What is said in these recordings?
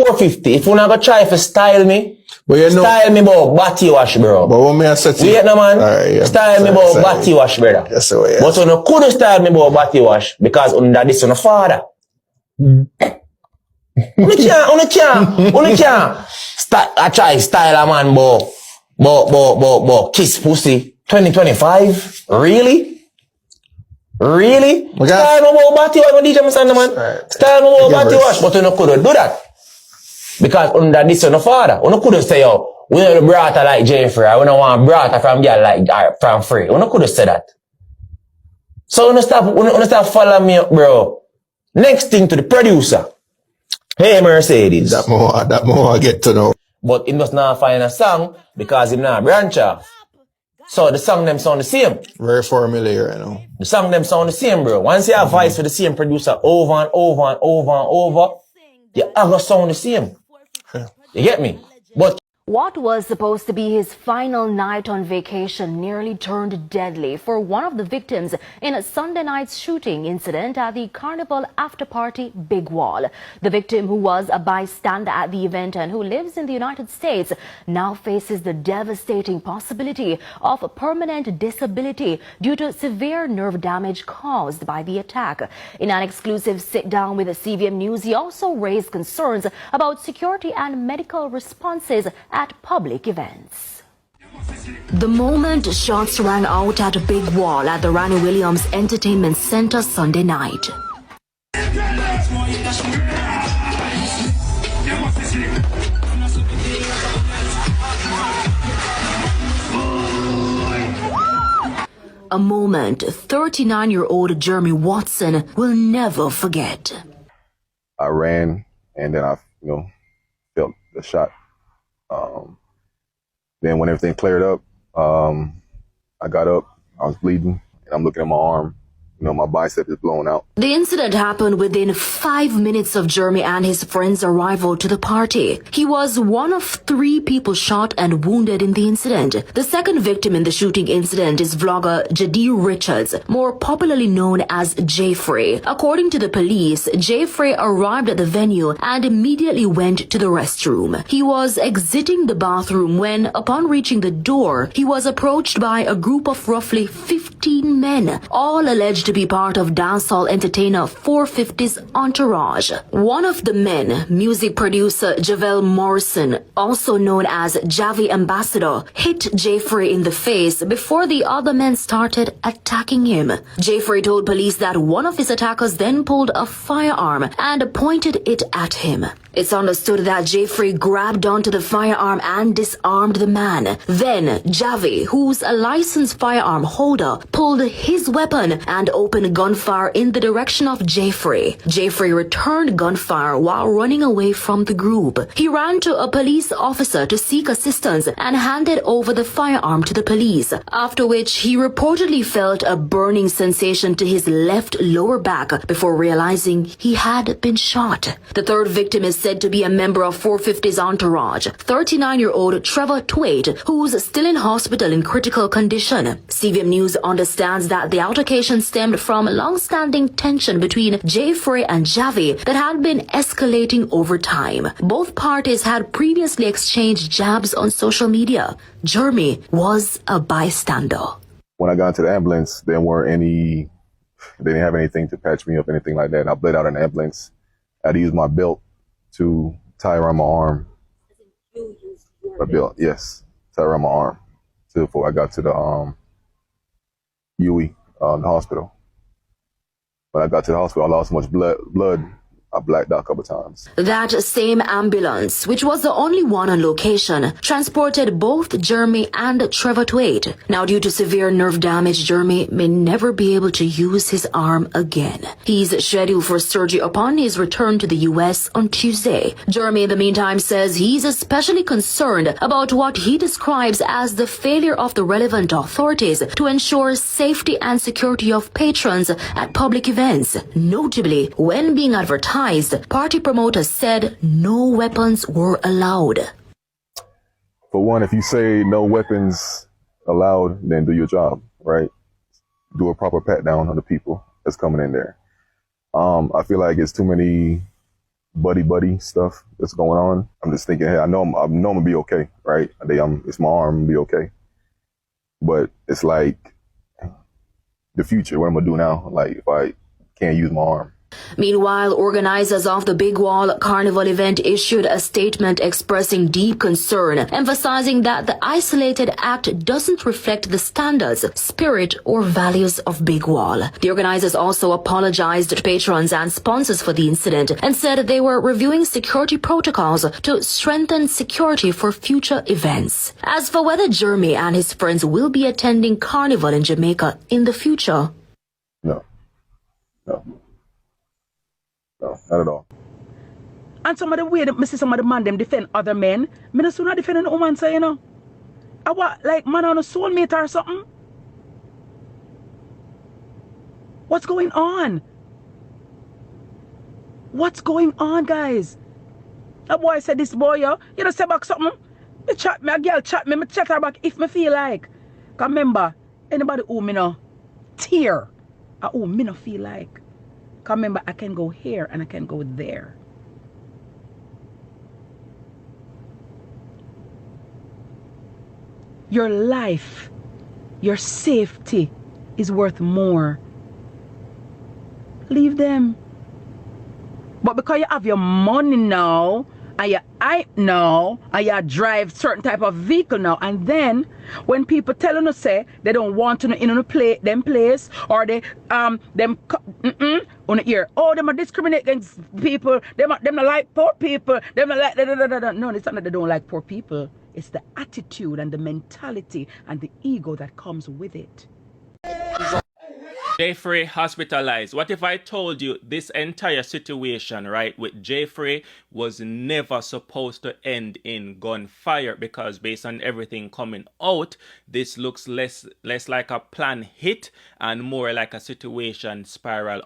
450. If you not gonna try to style me, style me about body wash, bro. But what me I said to you? Wait no man. Right, yeah. Style me about body wash, brother. Yes, sir, yes. But you couldn't style me about body wash because under this on father. You can't. I try style a man, but kiss pussy. 2025? Really? Really? Okay. Style me about body wash, my DJ Masanda, man. Right. Style me about body wash, but you couldn't do that. Because under this on father. You couldn't say, yo, we don't brought her like Jaii Frais. We don't want brought her from girl like from Free. You couldn't say that. So you stop following me up, bro. Next thing to the producer. Hey Mercedes. That more I get to know. But he must not find a song because he not branch off. So the song them sound the same. Very familiar, you know. The song them sound the same, bro. Once you have voice for the same producer over and over and over and over, you are gonna sound the same. Yeah. You get me? But what was supposed to be his final night on vacation nearly turned deadly for one of the victims in a Sunday night's shooting incident at the Carnival after party Big Wall. The victim, who was a bystander at the event and who lives in the United States, now faces the devastating possibility of permanent disability due to severe nerve damage caused by the attack. In an exclusive sit-down with CVM News, he also raised concerns about security and medical responses at public events. The moment shots rang out at Big Wall at the Ranny Williams Entertainment Center Sunday night. A moment 39-year-old Jeremy Watson will never forget. I ran and then I, felt the shot. Then when everything cleared up, I got up, I was bleeding, and I'm looking at my arm. My bicep is blown out. The incident happened within 5 minutes of Jeremy and his friends' arrival to the party. He was one of 3 people shot and wounded in the incident. The second victim in the shooting incident is vlogger Jaii Richards, more popularly known as Jaii Frais. According to the police, Jaii Frais arrived at the venue and immediately went to the restroom. He was exiting the bathroom when, upon reaching the door, he was approached by a group of roughly 15 men, all alleged to be part of dancehall entertainer 450's entourage. One of the men, music producer Javel Morrison, also known as Javi Ambassador, hit Jaii Frais in the face before the other men started attacking him. Jaii Frais told police that one of his attackers then pulled a firearm and pointed it at him. It's understood that Jaii Frais grabbed onto the firearm and disarmed the man. Then Javi, who's a licensed firearm holder, pulled his weapon and opened gunfire in the direction of Jaii Frais. Jaii Frais returned gunfire while running away from the group. He ran to a police officer to seek assistance and handed over the firearm to the police, after which he reportedly felt a burning sensation to his left lower back before realizing he had been shot. The third victim is said to be a member of 450's entourage, 39-year-old Trevor Twait, who's still in hospital in critical condition. CVM News understands that the altercation stemmed from long-standing tension between Jaii Frais and Javi that had been escalating over time. Both parties had previously exchanged jabs on social media. Jeremy was a bystander. When I got into the ambulance, they didn't have anything to patch me up, anything like that. I bled out in the ambulance. I had to use my belt to tie around my arm. A belt, yes, tie around my arm before I got to the UE, the hospital. When I got to the hospital, I lost so much blood. I blacked out a couple times. That same ambulance, which was the only one on location, transported both Jeremy and Trevor Twait. Now, due to severe nerve damage, Jeremy may never be able to use his arm again. He's scheduled for surgery upon his return to the U.S. on Tuesday. Jeremy, in the meantime, says he's especially concerned about what he describes as the failure of the relevant authorities to ensure safety and security of patrons at public events. Notably, when being advertised, party promoters said no weapons were allowed. For one, if you say no weapons allowed, then do your job, right? Do a proper pat down on the people that's coming in there. I feel like it's too many buddy stuff that's going on. I'm just thinking, hey, I know I'm gonna be okay, right? It's my arm, I'm gonna be okay. But it's like the future. What am I gonna do now? Like if I can't use my arm. Meanwhile, organizers of the Big Wall Carnival event issued a statement expressing deep concern, emphasizing that the isolated act doesn't reflect the standards, spirit, or values of Big Wall. The organizers also apologized to patrons and sponsors for the incident and said they were reviewing security protocols to strengthen security for future events. As for whether Jeremy and his friends will be attending Carnival in Jamaica in the future, No, not at all. And some of the way that I see some of the man them defend other men, me no sooner defend a woman, say, you know. I want like man on a soulmate or something. What's going on? What's going on, guys? A boy said this boy, yo, you know, say back something. Me chat me, a girl chat me chat her back if me feel like. Cause remember, anybody who me no tear, or who me no feel like. Cause remember, I can go here and I can go there. Your life, your safety is worth more. Leave them. But because you have your money now, and you hype now, and you drive certain type of vehicle now, and then when people tell you say they don't want to in a them place, or they on the ear, oh, them are discriminate against people, them not like poor people, them not like no, it's not that they don't like poor people. It's the attitude and the mentality and the ego that comes with it. Jaii Frais hospitalized. What if I told you this entire situation, right, with Jaii Frais was never supposed to end in gunfire, because based on everything coming out, this looks less like a planned hit and more like a situation spiral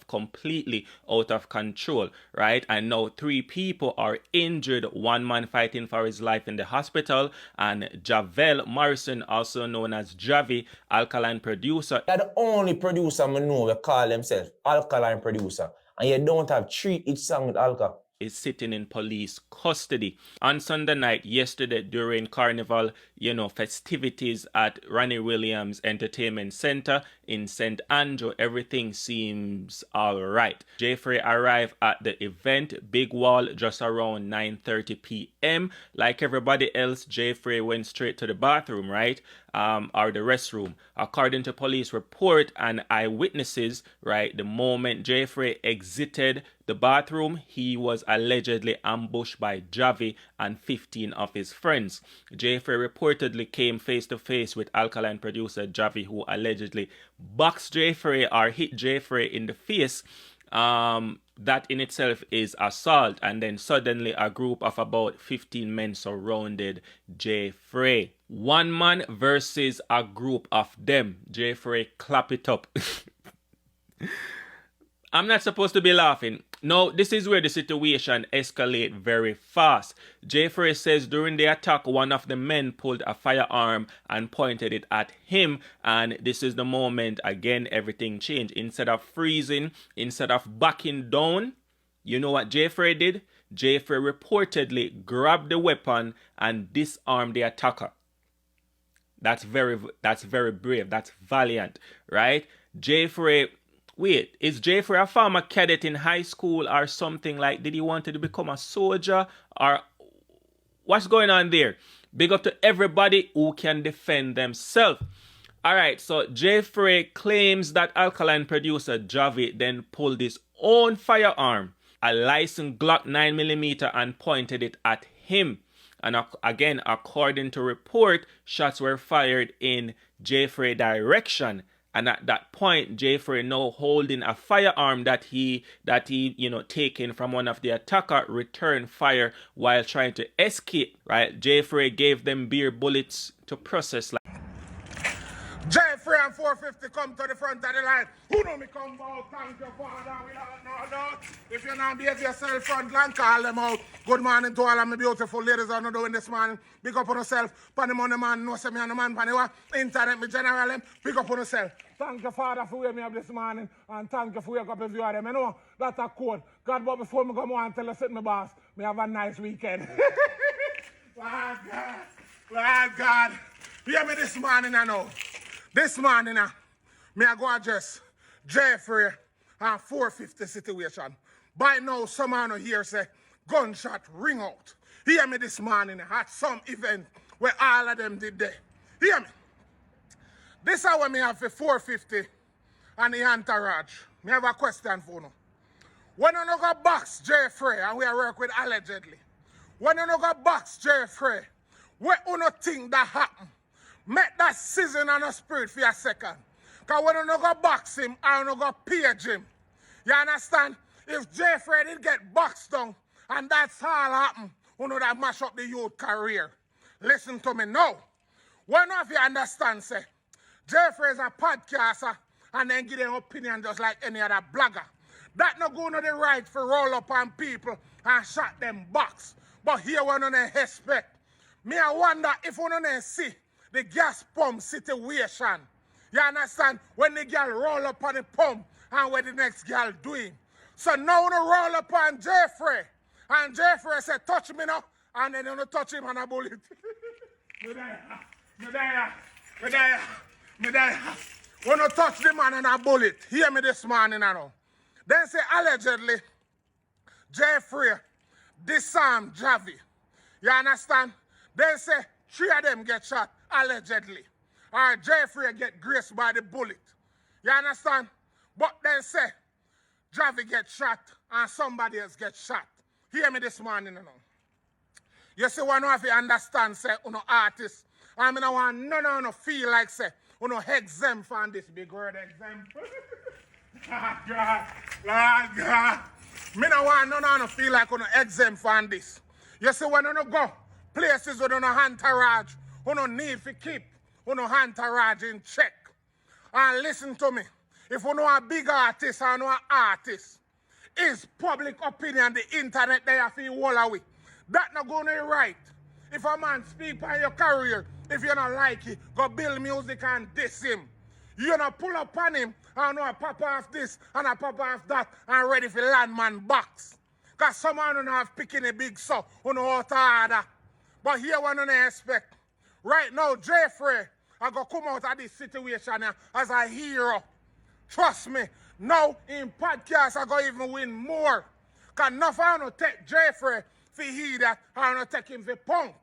completely out of control, right? And now 3 people are injured, 1 man fighting for his life in the hospital, and Javel Morrison, also known as Javi, alkaline producer. They're the only producer I know they call themselves alkaline producer. And you don't have 3 each song with alcohol. Is sitting in police custody. On Sunday night, yesterday, during Carnival, festivities at Ronnie Williams Entertainment Center in St. Andrew, everything seems all right. Jaii Frais arrived at the event, Big Wall, just around 9:30 p.m. Like everybody else, Jaii Frais went straight to the bathroom, right? Or the restroom. According to police report and eyewitnesses, right, the moment Jaii Frais exited the bathroom, he was allegedly ambushed by Javi and 15 of his friends. Jaii Frais reportedly came face to face with alkaline producer Javi, who allegedly boxed Jaii Frais or hit Jaii Frais in the face. That in itself is assault, and then suddenly a group of about 15 men surrounded Jaii Frais. 1 man versus a group of them. Jaii Frais clap it up. I'm not supposed to be laughing. No, this is where the situation escalates very fast. Jaii Frais says during the attack, one of the men pulled a firearm and pointed it at him. And this is the moment, again, everything changed. Instead of freezing, instead of backing down, you know what Jaii Frais did? Jaii Frais reportedly grabbed the weapon and disarmed the attacker. That's very brave. That's valiant, right? Jaii Frais. Wait, is Jaii Frais a former cadet in high school or something? Like, did he want to become a soldier? Or what's going on there? Big up to everybody who can defend themselves. Alright, so Jaii Frais claims that alkaline producer Javi then pulled his own firearm, a licensed Glock 9mm, and pointed it at him. And again, according to report, shots were fired in Jaii Frais' direction. And at that point, Jaii Frais, now holding a firearm that he taken from one of the attacker, returned fire while trying to escape. Right? Jaii Frais gave them beer bullets to process. Jaii Frais and 450 come to the front of the line. Who know me come out? Thank you, Father. We don't know, no. If you're not behave yourself front line, call them out. Good morning to all of my beautiful ladies I'm doing this morning. Big up on yourself. Pan the money man, no say me and the man pan the internet, me general them. Big up on yourself. Thank you, Father, for waking me up this morning. And thank you for waking up every of them. You know, that's a code. God, but before me come on and tell you, sit my boss, me have a nice weekend. Lord God. Lord God. Hear me this morning, I know. This morning, me I go address Jaii Frais and 450 situation. By now, someone here say, gunshot ring out. Hear me this morning at some event where all of them did there. Hear me. This is what me have for 450 and the entourage. Me have a question for you. When you go box Jaii Frais, and we are work with allegedly, when you go box Jaii Frais, what you think that happen? Make that season and a spirit for a second. Because when you go box him, and you go page him, you understand? If Jaii Frais did get boxed down, and that's all happen, you know that mash up the youth career. Listen to me now. One of you understand, say, Jaii Frais is a podcaster, and then give them opinion just like any other blogger. That not going to the right for roll up on people and shot them box. But here we don't expect. Me I wonder if we don't see the gas pump situation. You understand? When the girl roll up on the pump and what the next girl doing. So now we roll up on Jaii Frais. And Jaii Frais say, touch me now. And then you touch him and a bullet. Me there. When you touch the man and a bullet, hear me this morning, I know. Then say allegedly, Jaii Frais disarmed Javi. You understand? Then say 3 of them get shot, allegedly. Or Jaii Frais get graced by the bullet. You understand? But then say Javi get shot and somebody else get shot. Hear me this morning, you know. You see, one of you understand, say, artist. I mean, I want no feel like, say, exempt from this big word, exempt. Lord God. Me no want no feel like exempt from this. You see, when you go places with entourage, you need to keep entourage in check. And listen to me. If you know a big artist or no artist, is public opinion the internet they have to wall away. That not going to be right. If a man speak on your career, if you don't like it, go build music and diss him. You not pull up on him and know a pop off this and a pop off that and ready for landman box. Because someone don't have picking a big so, you know how to order. But here one don't expect. Right now, Jaii Frais, I go come out of this situation as a hero. Trust me, now in podcast I go even win more. Because nothing I don't take Jaii Frais for hear that, I don't take him for punk.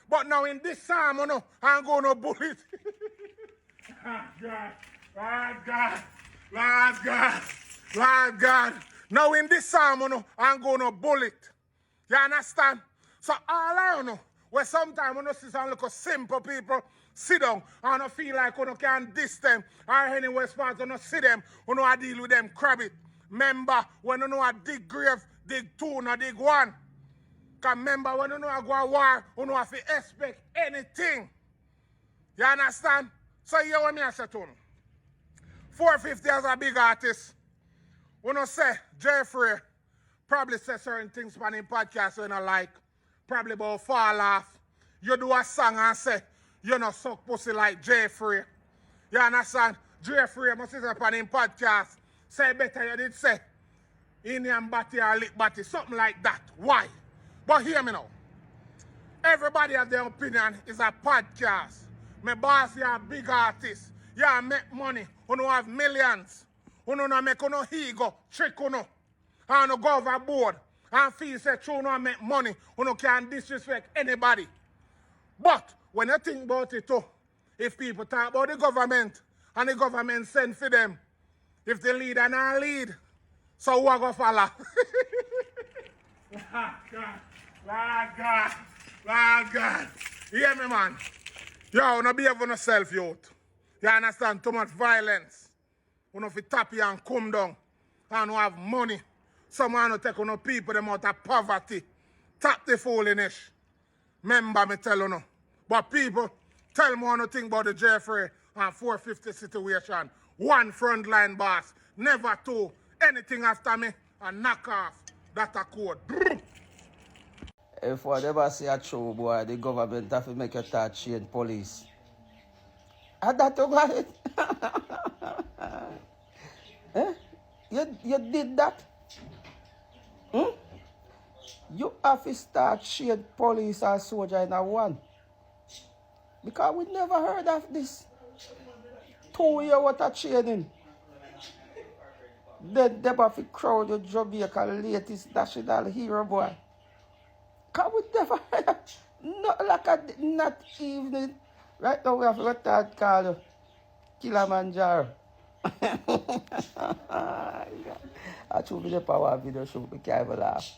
But now in this time, I'm going to bullet. Lord God. Now in this time, I'm going to bullet. You understand? So all I know, where sometimes when you see some little simple people sit down and you feel like you can diss them or anywhere spot you see them, I deal with them crabby. Remember when I dig grave, dig 2, or dig 1. Because remember when I go to war, you have to expect anything. You understand? So you what me I say to you. 450 as a big artist, say Jaii Frais probably say certain things on the podcast when I like, probably about fall off. You do a song and say, you know, suck pussy like Jaii Frais. You understand? Jaii Frais must sit up on him podcast. Say better you did say, Indian batty or lick batty, something like that. Why? But hear me now. Everybody have their opinion. It's a podcast. My boss, you are a big artist. You make money. You don't have millions. You don't make no ego, trick you know. And you go overboard. And feel say you don't make money. You can't disrespect anybody. But when you think about it too, if people talk about the government and the government send for them, if the leader not lead, so who are going to follow? Lord God. Hear me, man. Yo, no behave on yourself, youth. You understand? Too much violence. You know, if you tap you and come down and you have money, someone will take on people them out of poverty. Tap the foolishness. Remember me tell you no. But people, tell me what you think about the Jaii Frais and 450 situation. One frontline boss, never two. Anything after me, and knock off. That a code. If whatever say a true boy, the government have to make a touch change police. And that about it. Eh? You did that? You have to start change police and soldier in a one. Because we never heard of this. 2 years what a training. Then they have to crowd your Jamaica latest national hero boy. Because we never heard not like a not evening. Right now we have got that called Kilimanjaro. I told you the power video show, we can't even laugh.